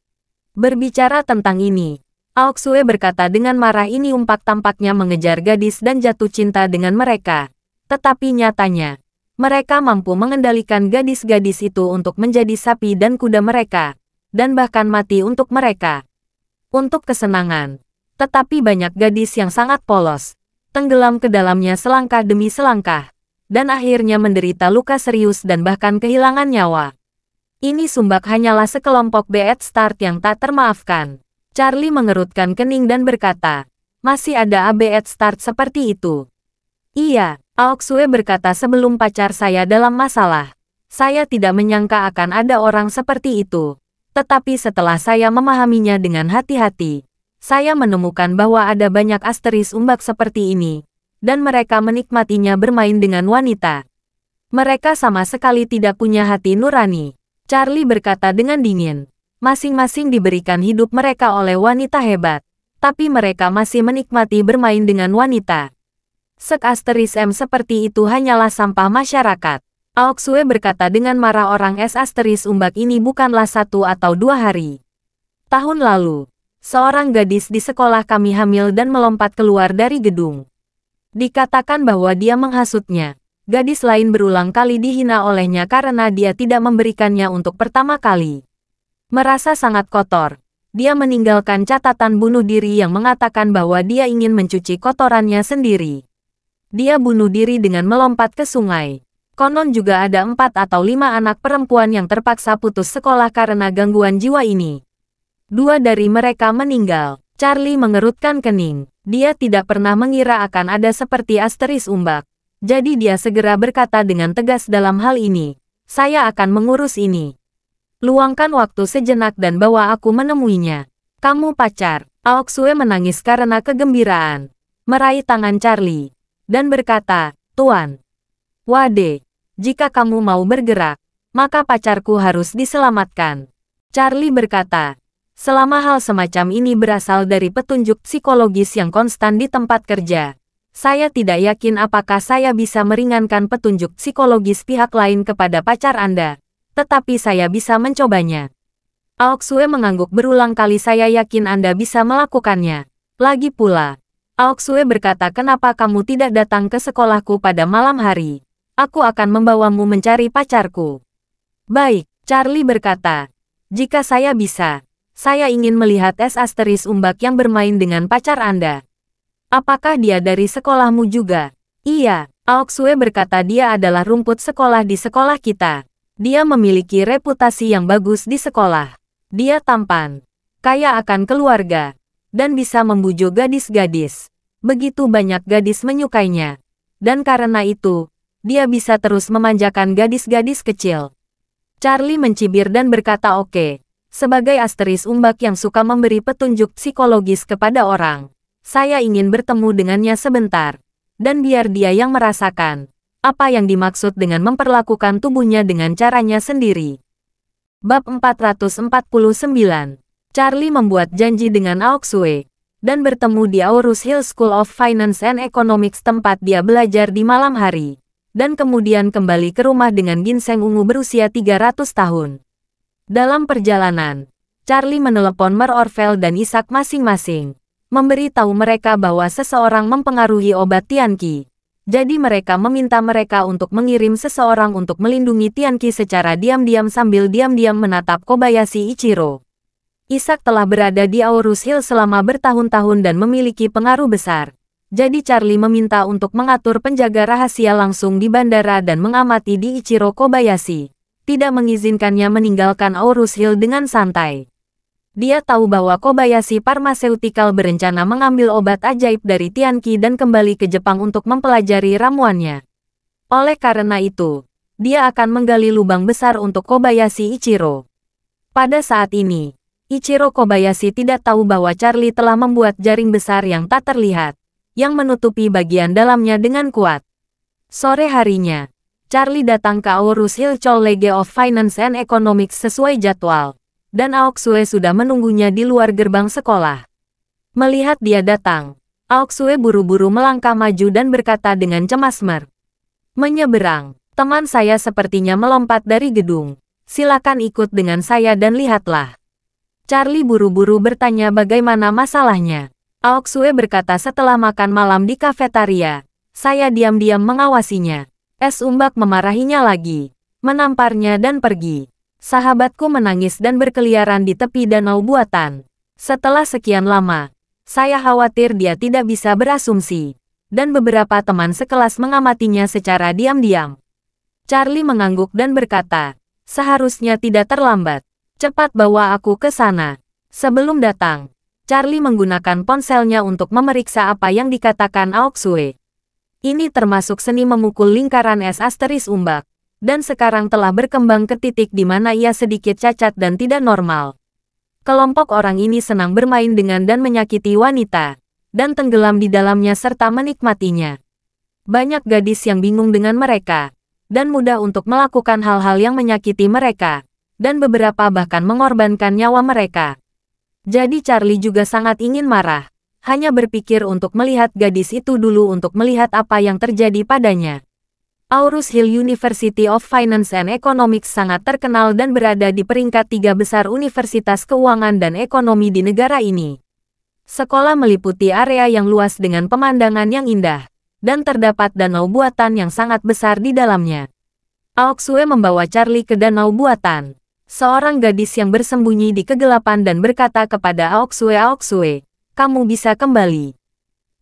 Berbicara tentang ini, Aoksue berkata dengan marah, "Ini tampaknya mengejar gadis dan jatuh cinta dengan mereka. Tetapi nyatanya, mereka mampu mengendalikan gadis-gadis itu untuk menjadi sapi dan kuda mereka, dan bahkan mati untuk mereka. Untuk kesenangan. Tetapi banyak gadis yang sangat polos, tenggelam ke dalamnya selangkah demi selangkah, dan akhirnya menderita luka serius dan bahkan kehilangan nyawa. Ini sumbak hanyalah sekelompok bad start yang tak termaafkan." Charlie mengerutkan kening dan berkata, "Masih ada bad start seperti itu?" "Iya," Aoksue berkata, "sebelum pacar saya dalam masalah, saya tidak menyangka akan ada orang seperti itu. Tetapi setelah saya memahaminya dengan hati-hati, saya menemukan bahwa ada banyak asteris umbak seperti ini, dan mereka menikmatinya bermain dengan wanita. Mereka sama sekali tidak punya hati nurani." Charlie berkata dengan dingin, "Masing-masing diberikan hidup mereka oleh wanita hebat, tapi mereka masih menikmati bermain dengan wanita. Sek-asteris M seperti itu hanyalah sampah masyarakat." Aoksue berkata dengan marah, "Orang S-asteris umbak ini bukanlah 1 atau 2 hari. Tahun lalu, seorang gadis di sekolah kami hamil dan melompat keluar dari gedung. Dikatakan bahwa dia menghasutnya. Gadis lain berulang kali dihina olehnya karena dia tidak memberikannya untuk pertama kali. Merasa sangat kotor, dia meninggalkan catatan bunuh diri yang mengatakan bahwa dia ingin mencuci kotorannya sendiri. Dia bunuh diri dengan melompat ke sungai. Konon juga ada 4 atau 5 anak perempuan yang terpaksa putus sekolah karena gangguan jiwa ini. 2 dari mereka meninggal." Charlie mengerutkan kening. Dia tidak pernah mengira akan ada seperti asteris umbak. Jadi dia segera berkata dengan tegas, "Dalam hal ini, saya akan mengurus ini. Luangkan waktu sejenak dan bawa aku menemuinya." Kamu pacar. Aoksue menangis karena kegembiraan, meraih tangan Charlie, dan berkata, Tuan Wade, jika kamu mau bergerak, maka pacarku harus diselamatkan. Charlie berkata, selama hal semacam ini berasal dari petunjuk psikologis yang konstan di tempat kerja, saya tidak yakin apakah saya bisa meringankan petunjuk psikologis pihak lain kepada pacar Anda, tetapi saya bisa mencobanya. Aoksue mengangguk berulang kali. Saya yakin Anda bisa melakukannya. Lagi pula, Aoksue berkata, kenapa kamu tidak datang ke sekolahku pada malam hari? Aku akan membawamu mencari pacarku. Baik, Charlie berkata. Jika saya bisa, saya ingin melihat S** Umbak yang bermain dengan pacar Anda. Apakah dia dari sekolahmu juga? Iya, Aoksue berkata, dia adalah rumput sekolah di sekolah kita. Dia memiliki reputasi yang bagus di sekolah. Dia tampan, kaya akan keluarga, dan bisa membujuk gadis-gadis. Begitu banyak gadis menyukainya. Dan karena itu, dia bisa terus memanjakan gadis-gadis kecil. Charlie mencibir dan berkata, oke, sebagai asteris umbak yang suka memberi petunjuk psikologis kepada orang, saya ingin bertemu dengannya sebentar, dan biar dia yang merasakan apa yang dimaksud dengan memperlakukan tubuhnya dengan caranya sendiri. Bab 449. Charlie membuat janji dengan Aoksue, dan bertemu di Aurus Hill School of Finance and Economics tempat dia belajar di malam hari, dan kemudian kembali ke rumah dengan ginseng ungu berusia 300 tahun. Dalam perjalanan, Charlie menelepon Mer Orvel dan Isaac masing-masing, memberitahu mereka bahwa seseorang mempengaruhi obat Tianqi. Jadi mereka meminta mereka untuk mengirim seseorang untuk melindungi Tianqi secara diam-diam sambil diam-diam menatap Kobayashi Ichiro. Isaac telah berada di Aurus Hill selama bertahun-tahun dan memiliki pengaruh besar. Jadi Charlie meminta untuk mengatur penjaga rahasia langsung di bandara dan mengamati di Ichiro Kobayashi, tidak mengizinkannya meninggalkan Aurus Hill dengan santai. Dia tahu bahwa Kobayashi Pharmaceutical berencana mengambil obat ajaib dari Tianqi dan kembali ke Jepang untuk mempelajari ramuannya. Oleh karena itu, dia akan menggali lubang besar untuk Kobayashi Ichiro. Pada saat ini, Ichiro Kobayashi tidak tahu bahwa Charlie telah membuat jaring besar yang tak terlihat, yang menutupi bagian dalamnya dengan kuat. Sore harinya, Charlie datang ke Aurus Hill College of Finance and Economics sesuai jadwal. Dan Aoksue sudah menunggunya di luar gerbang sekolah. Melihat dia datang, Aoksue buru-buru melangkah maju dan berkata dengan cemas, menyeberang, teman saya sepertinya melompat dari gedung. Silakan ikut dengan saya dan lihatlah. Charlie buru-buru bertanya bagaimana masalahnya. Aoksue berkata setelah makan malam di kafetaria, saya diam-diam mengawasinya. Es Umbak memarahinya lagi, menamparnya dan pergi. Sahabatku menangis dan berkeliaran di tepi danau buatan. Setelah sekian lama, saya khawatir dia tidak bisa berasumsi. Dan beberapa teman sekelas mengamatinya secara diam-diam. Charlie mengangguk dan berkata, seharusnya tidak terlambat. Cepat bawa aku ke sana. Sebelum datang, Charlie menggunakan ponselnya untuk memeriksa apa yang dikatakan Aoksue. Ini termasuk seni memukul lingkaran es * umbak. Dan sekarang telah berkembang ke titik di mana ia sedikit cacat dan tidak normal. Kelompok orang ini senang bermain dengan dan menyakiti wanita, dan tenggelam di dalamnya serta menikmatinya. Banyak gadis yang bingung dengan mereka, dan mudah untuk melakukan hal-hal yang menyakiti mereka, dan beberapa bahkan mengorbankan nyawa mereka. Jadi Charlie juga sangat ingin marah, hanya berpikir untuk melihat gadis itu dulu untuk melihat apa yang terjadi padanya. Aurus Hill University of Finance and Economics sangat terkenal dan berada di peringkat 3 besar universitas keuangan dan ekonomi di negara ini. Sekolah meliputi area yang luas dengan pemandangan yang indah, dan terdapat danau buatan yang sangat besar di dalamnya. Aoksue membawa Charlie ke danau buatan, seorang gadis yang bersembunyi di kegelapan dan berkata kepada Aoksue, "Aoksue, kamu bisa kembali."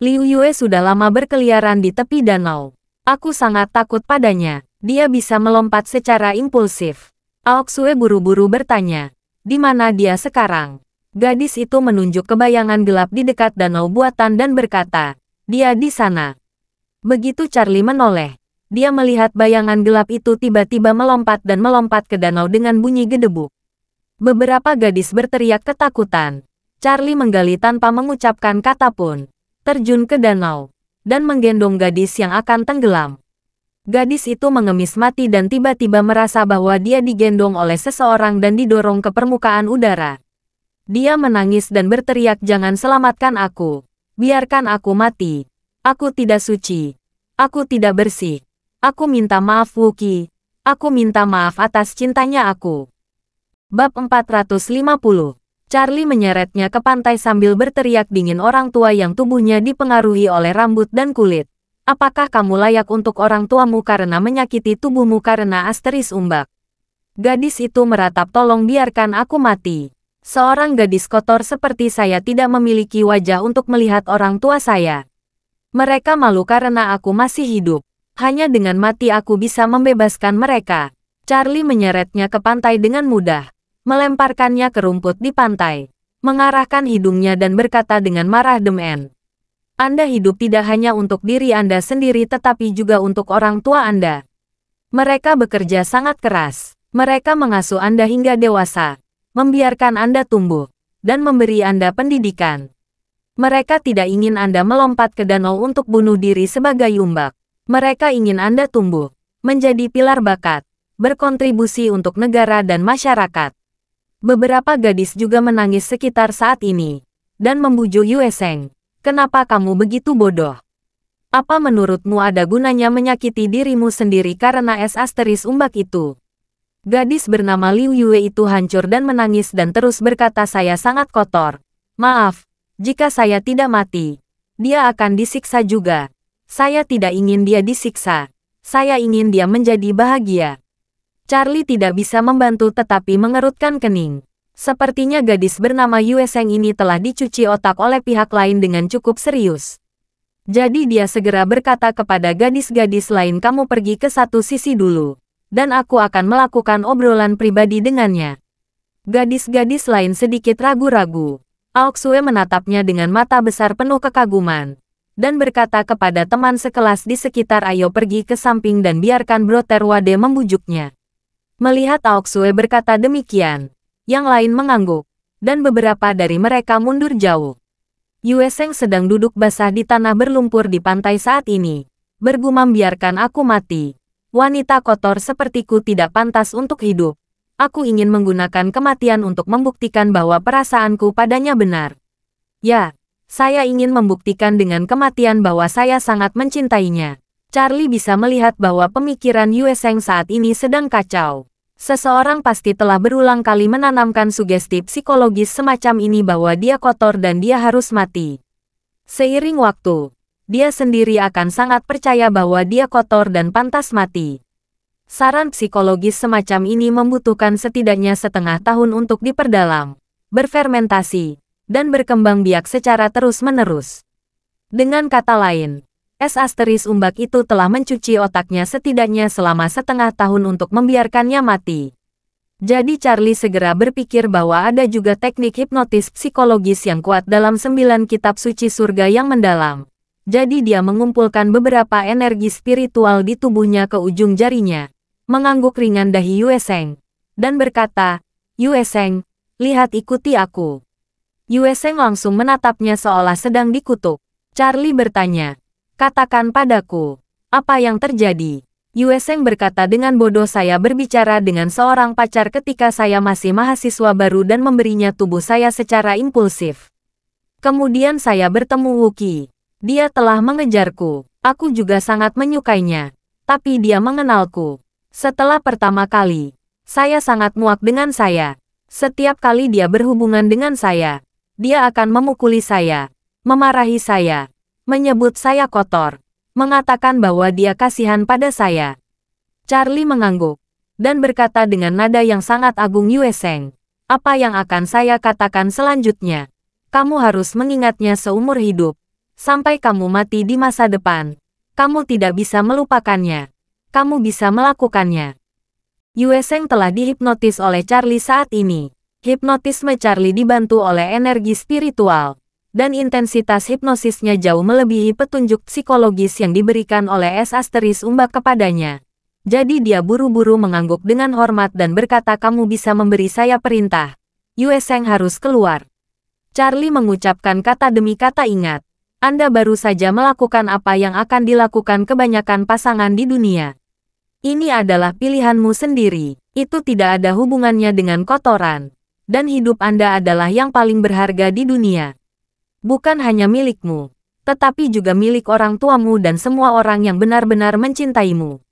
Liu Yue sudah lama berkeliaran di tepi danau. Aku sangat takut padanya. Dia bisa melompat secara impulsif. Aoksue buru-buru bertanya, di mana dia sekarang? Gadis itu menunjuk ke bayangan gelap di dekat danau buatan dan berkata, dia di sana. Begitu Charlie menoleh, dia melihat bayangan gelap itu tiba-tiba melompat ke danau dengan bunyi gedebuk. Beberapa gadis berteriak ketakutan, Charlie menggali tanpa mengucapkan kata pun. Terjun ke danau. Dan menggendong gadis yang akan tenggelam. Gadis itu mengemis mati dan tiba-tiba merasa bahwa dia digendong oleh seseorang dan didorong ke permukaan udara. Dia menangis dan berteriak, "Jangan selamatkan aku. Biarkan aku mati. Aku tidak suci. Aku tidak bersih. Aku minta maaf Wookie. Aku minta maaf atas cintanya aku." Bab 450. Charlie menyeretnya ke pantai sambil berteriak dingin orang tua yang tubuhnya dipengaruhi oleh rambut dan kulit. "Apakah kamu layak untuk orang tuamu karena menyakiti tubuhmu karena asteris umbak?" Gadis itu meratap, "Tolong biarkan aku mati. Seorang gadis kotor seperti saya tidak memiliki wajah untuk melihat orang tua saya. Mereka malu karena aku masih hidup. Hanya dengan mati aku bisa membebaskan mereka." Charlie menyeretnya ke pantai dengan mudah, melemparkannya ke rumput di pantai, mengarahkan hidungnya dan berkata dengan marah, "Demen. Anda hidup tidak hanya untuk diri Anda sendiri tetapi juga untuk orang tua Anda. Mereka bekerja sangat keras. Mereka mengasuh Anda hingga dewasa, membiarkan Anda tumbuh, dan memberi Anda pendidikan. Mereka tidak ingin Anda melompat ke danau untuk bunuh diri sebagai umbak. Mereka ingin Anda tumbuh, menjadi pilar bakat, berkontribusi untuk negara dan masyarakat." Beberapa gadis juga menangis sekitar saat ini, dan membujuk Yue Sheng. "Kenapa kamu begitu bodoh? Apa menurutmu ada gunanya menyakiti dirimu sendiri karena es asteris umbak itu?" Gadis bernama Liu Yue itu hancur dan menangis dan terus berkata, "Saya sangat kotor. Maaf. Jika saya tidak mati, dia akan disiksa juga. Saya tidak ingin dia disiksa. Saya ingin dia menjadi bahagia." Charlie tidak bisa membantu tetapi mengerutkan kening. Sepertinya gadis bernama Yue Sheng ini telah dicuci otak oleh pihak lain dengan cukup serius. Jadi dia segera berkata kepada gadis-gadis lain, "Kamu pergi ke satu sisi dulu, dan aku akan melakukan obrolan pribadi dengannya." Gadis-gadis lain sedikit ragu-ragu. Aoxue menatapnya dengan mata besar penuh kekaguman, dan berkata kepada teman sekelas di sekitar, "Ayo pergi ke samping dan biarkan Brother Wade membujuknya." Melihat Aoxue berkata demikian, yang lain mengangguk, dan beberapa dari mereka mundur jauh. Yue Sheng sedang duduk basah di tanah berlumpur di pantai saat ini, bergumam, "Biarkan aku mati. Wanita kotor sepertiku tidak pantas untuk hidup. Aku ingin menggunakan kematian untuk membuktikan bahwa perasaanku padanya benar. Ya, saya ingin membuktikan dengan kematian bahwa saya sangat mencintainya." Charlie bisa melihat bahwa pemikiran Yue Sheng saat ini sedang kacau. Seseorang pasti telah berulang kali menanamkan sugesti psikologis semacam ini bahwa dia kotor dan dia harus mati. Seiring waktu, dia sendiri akan sangat percaya bahwa dia kotor dan pantas mati. Saran psikologis semacam ini membutuhkan setidaknya setengah tahun untuk diperdalam, berfermentasi, dan berkembang biak secara terus-menerus. Dengan kata lain, es asteris umbak itu telah mencuci otaknya setidaknya selama setengah tahun untuk membiarkannya mati. Jadi Charlie segera berpikir bahwa ada juga teknik hipnotis psikologis yang kuat dalam 9 kitab suci surga yang mendalam. Jadi dia mengumpulkan beberapa energi spiritual di tubuhnya ke ujung jarinya, mengangguk ringan dahi Yue Sheng, dan berkata, "Yue Sheng, lihat, ikuti aku." Yue Sheng langsung menatapnya seolah sedang dikutuk. Charlie bertanya, "Katakan padaku, apa yang terjadi?" Yue Sheng berkata dengan bodoh, "Saya berbicara dengan seorang pacar ketika saya masih mahasiswa baru dan memberinya tubuh saya secara impulsif. Kemudian saya bertemu Wookie. Dia telah mengejarku. Aku juga sangat menyukainya. Tapi dia mengenalku. Setelah pertama kali, saya sangat muak dengan saya. Setiap kali dia berhubungan dengan saya, dia akan memukuli saya, memarahi saya, menyebut saya kotor, mengatakan bahwa dia kasihan pada saya." Charlie mengangguk, dan berkata dengan nada yang sangat agung, "Yue Sheng, apa yang akan saya katakan selanjutnya? Kamu harus mengingatnya seumur hidup. Sampai kamu mati di masa depan, kamu tidak bisa melupakannya. Kamu bisa melakukannya." Yue Sheng telah dihipnotis oleh Charlie saat ini. Hipnotisme Charlie dibantu oleh energi spiritual, dan intensitas hipnosisnya jauh melebihi petunjuk psikologis yang diberikan oleh es asteris umbak kepadanya. Jadi dia buru-buru mengangguk dengan hormat dan berkata, "Kamu bisa memberi saya perintah. Yue Sheng harus keluar." Charlie mengucapkan kata demi kata ingat. Anda baru saja melakukan apa yang akan dilakukan kebanyakan pasangan di dunia. Ini adalah pilihanmu sendiri. Itu tidak ada hubungannya dengan kotoran. Dan hidup Anda adalah yang paling berharga di dunia. Bukan hanya milikmu, tetapi juga milik orang tuamu dan semua orang yang benar-benar mencintaimu.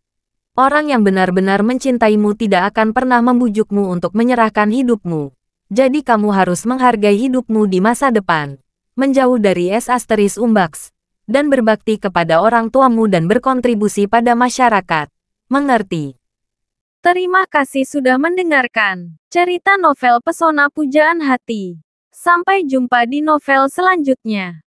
Orang yang benar-benar mencintaimu tidak akan pernah membujukmu untuk menyerahkan hidupmu. Jadi kamu harus menghargai hidupmu di masa depan. Menjauh dari S**UMBAX. Dan berbakti kepada orang tuamu dan berkontribusi pada masyarakat. Mengerti? Terima kasih sudah mendengarkan cerita novel Pesona Pujaan Hati. Sampai jumpa di novel selanjutnya.